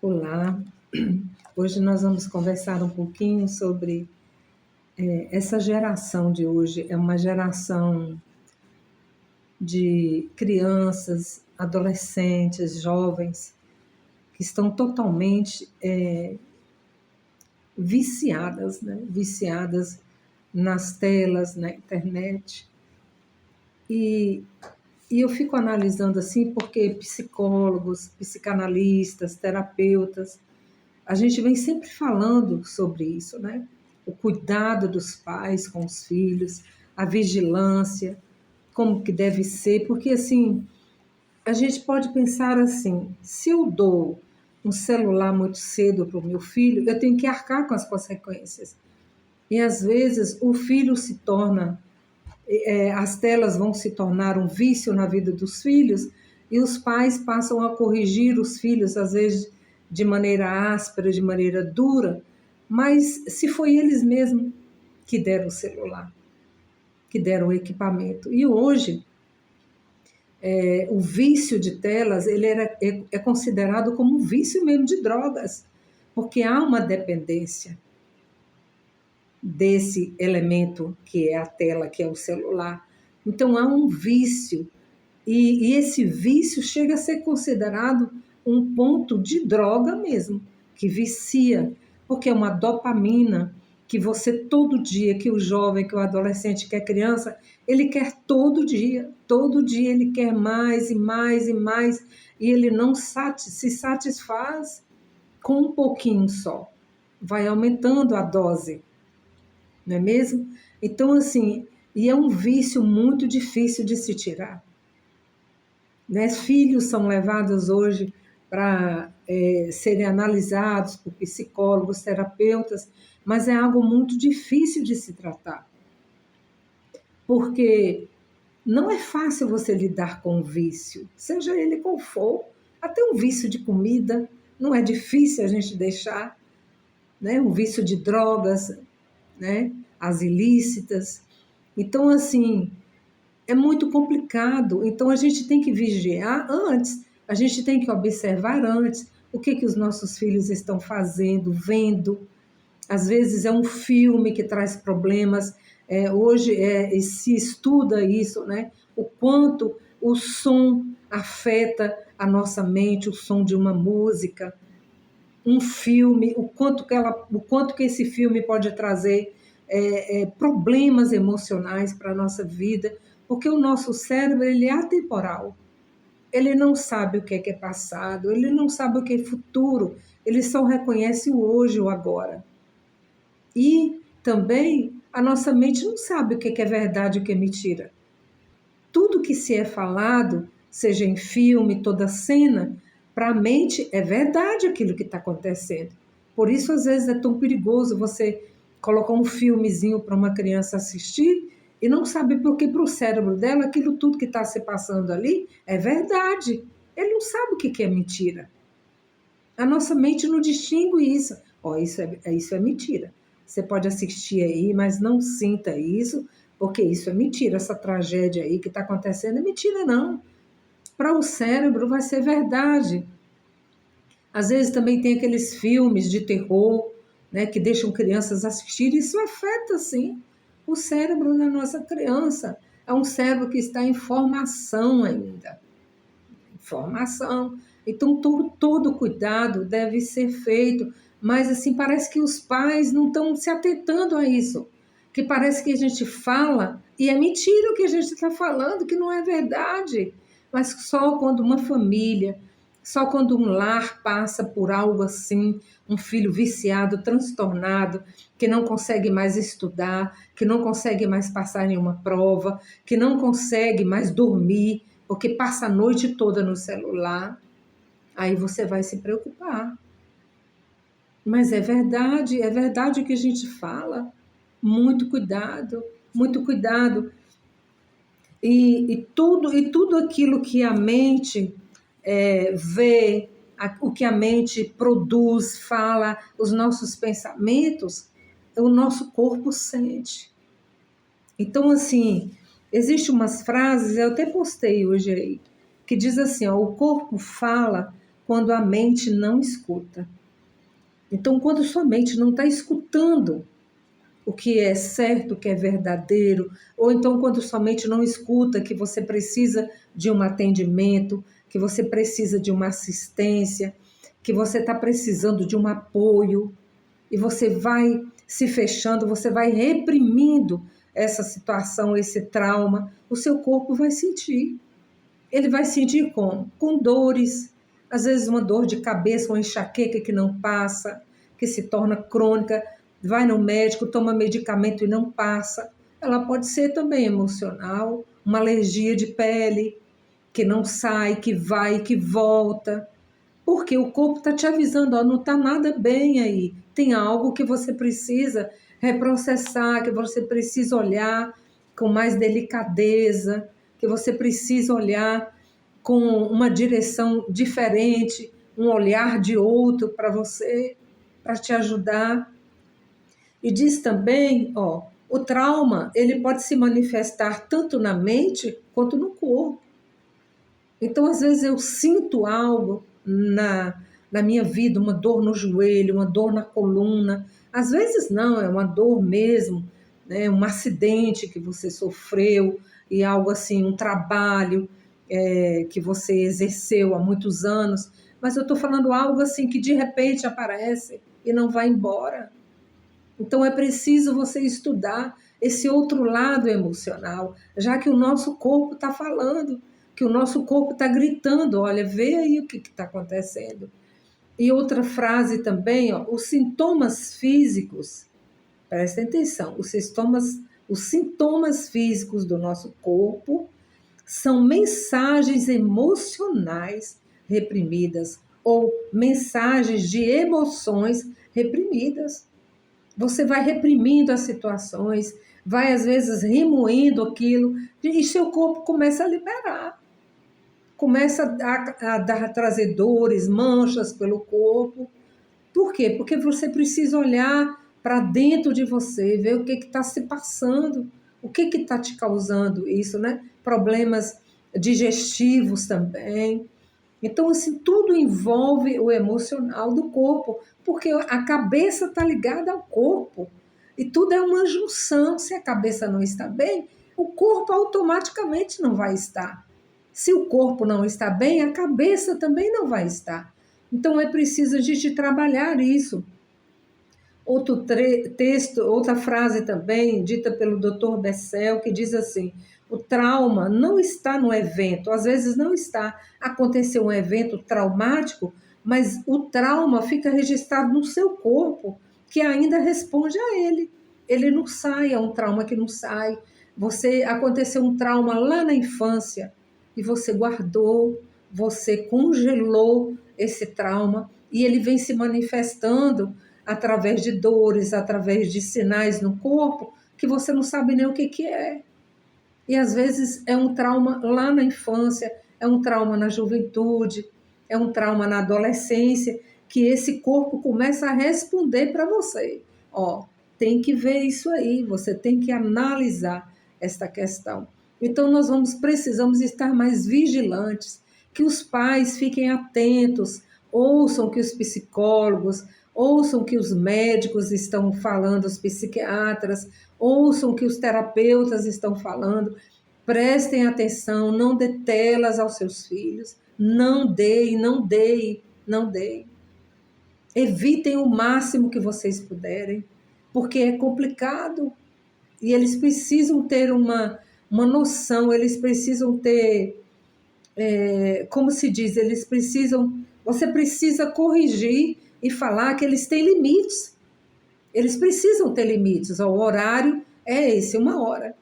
Olá, hoje nós vamos conversar um pouquinho sobre essa geração de hoje. É uma geração de crianças, adolescentes, jovens, que estão totalmente viciadas, né? Viciadas nas telas, na internet. E, e eu fico analisando assim, porque psicólogos, psicanalistas, terapeutas, a gente vem sempre falando sobre isso, né? O cuidado dos pais com os filhos, a vigilância, como que deve ser, porque assim, a gente pode pensar assim, se eu dou um celular muito cedo para o meu filho, eu tenho que arcar com as consequências. E às vezes o filho se torna, as telas vão se tornar um vício na vida dos filhos, e os pais passam a corrigir os filhos, às vezes de maneira áspera, de maneira dura, mas se foi eles mesmos que deram o celular, que deram o equipamento. E hoje, o vício de telas é considerado como um vício mesmo de drogas, porque há uma dependência desse elemento que é a tela, que é o celular. Então há um vício, e esse vício chega a ser considerado um ponto de droga mesmo, que vicia, porque é uma dopamina que você todo dia, que o jovem, que o adolescente, que a criança, ele quer todo dia ele quer mais e mais e mais, e ele não se satisfaz com um pouquinho só, vai aumentando a dose, não é mesmo? Então, assim, e é um vício muito difícil de se tirar. Né? Filhos são levados hoje para serem analisados por psicólogos, terapeutas, mas é algo muito difícil de se tratar, porque não é fácil você lidar com o vício, seja ele qual for, até um vício de comida, não é difícil a gente deixar, né? Um vício de drogas, né? As ilícitas. Então, assim, é muito complicado. Então, a gente tem que vigiar antes, a gente tem que observar antes o que os nossos filhos estão fazendo, vendo. Às vezes é um filme que traz problemas. Hoje se estuda isso, né? O quanto o som afeta a nossa mente, o som de uma música, um filme, o quanto que esse filme pode trazer problemas emocionais para a nossa vida, porque o nosso cérebro ele é atemporal. Ele não sabe o que é passado, ele não sabe o que é futuro, ele só reconhece o hoje, o agora. E também a nossa mente não sabe o que é verdade e o que é mentira. Tudo que se é falado, seja em filme, toda cena, para a mente é verdade aquilo que está acontecendo. Por isso, às vezes, é tão perigoso você colocar um filmezinho para uma criança assistir e não sabe porque para o cérebro dela aquilo tudo que está se passando ali é verdade. Ele não sabe o que é mentira. A nossa mente não distingue isso. Isso é mentira. Você pode assistir aí, mas não sinta isso, porque isso é mentira. Essa tragédia aí que está acontecendo é mentira, não. Para o cérebro vai ser verdade. Às vezes também tem aqueles filmes de terror, né, que deixam crianças assistir. Isso afeta, sim, o cérebro da nossa criança. É um cérebro que está em formação ainda. Informação. Então, todo cuidado deve ser feito, mas assim, parece que os pais não estão se atentando a isso, que parece que a gente fala e é mentira o que a gente está falando, que não é verdade, mas só quando uma família, só quando um lar passa por algo assim, um filho viciado, transtornado, que não consegue mais estudar, que não consegue mais passar em uma prova, que não consegue mais dormir, porque passa a noite toda no celular, aí você vai se preocupar. Mas é verdade o que a gente fala. Muito cuidado, muito cuidado. E tudo aquilo que a mente vê, o que a mente produz, fala, os nossos pensamentos, o nosso corpo sente. Então, assim, existem umas frases, eu até postei hoje aí, que diz assim, ó, o corpo fala quando a mente não escuta. Então, quando sua mente não está escutando o que é certo, o que é verdadeiro, ou então quando sua mente não escuta que você precisa de um atendimento, que você precisa de uma assistência, que você está precisando de um apoio, e você vai se fechando, você vai reprimindo essa situação, esse trauma, o seu corpo vai sentir. Ele vai sentir como? Com dores, às vezes uma dor de cabeça, uma enxaqueca que não passa, que se torna crônica, vai no médico, toma medicamento e não passa. Ela pode ser também emocional, uma alergia de pele, que não sai, que vai e que volta. Porque o corpo está te avisando, ó, não está nada bem aí. Tem algo que você precisa reprocessar, que você precisa olhar com mais delicadeza, que você precisa olhar com uma direção diferente, um olhar de outro para você, para te ajudar. E diz também, ó, o trauma, ele pode se manifestar tanto na mente quanto no corpo. Então, às vezes, eu sinto algo na minha vida, uma dor no joelho, uma dor na coluna. Às vezes, não, é uma dor mesmo, né? Um acidente que você sofreu e algo assim, um trabalho que você exerceu há muitos anos. Mas eu estou falando algo assim que de repente aparece e não vai embora. Então, é preciso você estudar esse outro lado emocional, já que o nosso corpo está falando, que o nosso corpo está gritando, olha, vê aí o que está acontecendo. E outra frase também, ó, os sintomas físicos, presta atenção, os sintomas físicos do nosso corpo são mensagens emocionais reprimidas ou mensagens de emoções reprimidas. Você vai reprimindo as situações, vai às vezes remoendo aquilo, e seu corpo começa a liberar. Começa a trazer dores, manchas pelo corpo. Por quê? Porque você precisa olhar para dentro de você, ver o que está se passando, o que está te causando isso, né? Problemas digestivos também. Então, assim, tudo envolve o emocional do corpo, porque a cabeça está ligada ao corpo. E tudo é uma junção. Se a cabeça não está bem, o corpo automaticamente não vai estar. Se o corpo não está bem, a cabeça também não vai estar. Então, é preciso a gente trabalhar isso. Outro texto, outra frase também, dita pelo Dr. Bessel, que diz assim: o trauma não está no evento, às vezes não está. Aconteceu um evento traumático, mas o trauma fica registrado no seu corpo, que ainda responde a ele. Ele não sai, é um trauma que não sai. Aconteceu um trauma lá na infância e você guardou, você congelou esse trauma e ele vem se manifestando através de dores, através de sinais no corpo, que você não sabe nem o que é. E às vezes é um trauma lá na infância, é um trauma na juventude, é um trauma na adolescência, que esse corpo começa a responder para você. Ó, tem que ver isso aí, você tem que analisar esta questão. Então nós precisamos estar mais vigilantes, que os pais fiquem atentos, ouçam o que os psicólogos, ouçam o que os médicos estão falando, os psiquiatras, ouçam o que os terapeutas estão falando, prestem atenção, não dê telas aos seus filhos, não deem, não deem, não deem. Evitem o máximo que vocês puderem, porque é complicado e eles precisam ter uma noção, eles precisam ter, como se diz, você precisa corrigir e falar que eles têm limites. Eles precisam ter limites. O horário é esse, 1 hora.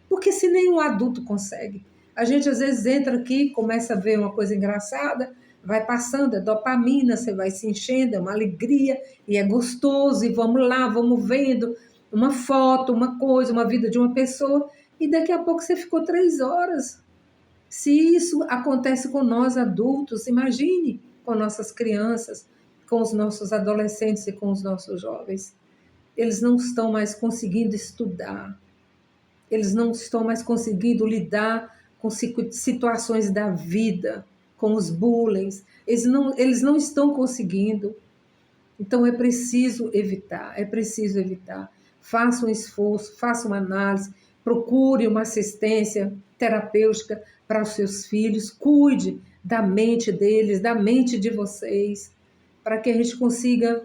Porque se nenhum adulto consegue. A gente às vezes entra aqui, começa a ver uma coisa engraçada, vai passando, é dopamina, você vai se enchendo, é uma alegria, e é gostoso, e vamos lá, vamos vendo uma foto, uma coisa, uma vida de uma pessoa, e daqui a pouco você ficou 3 horas. Se isso acontece com nós adultos, imagine com nossas crianças, com os nossos adolescentes e com os nossos jovens. Eles não estão mais conseguindo estudar, eles não estão mais conseguindo lidar com situações da vida. com os bullying, eles não estão conseguindo. Então é preciso evitar, é preciso evitar. Faça um esforço, faça uma análise, procure uma assistência terapêutica para os seus filhos, cuide da mente deles, da mente de vocês, para que a gente consiga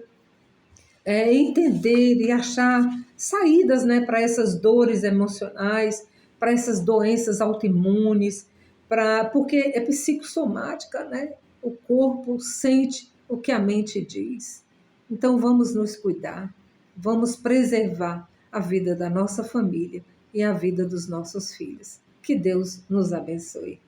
entender e achar saídas, né, para essas dores emocionais, para essas doenças autoimunes, porque é psicossomática, né? O corpo sente o que a mente diz. Então vamos nos cuidar, vamos preservar a vida da nossa família e a vida dos nossos filhos. Que Deus nos abençoe.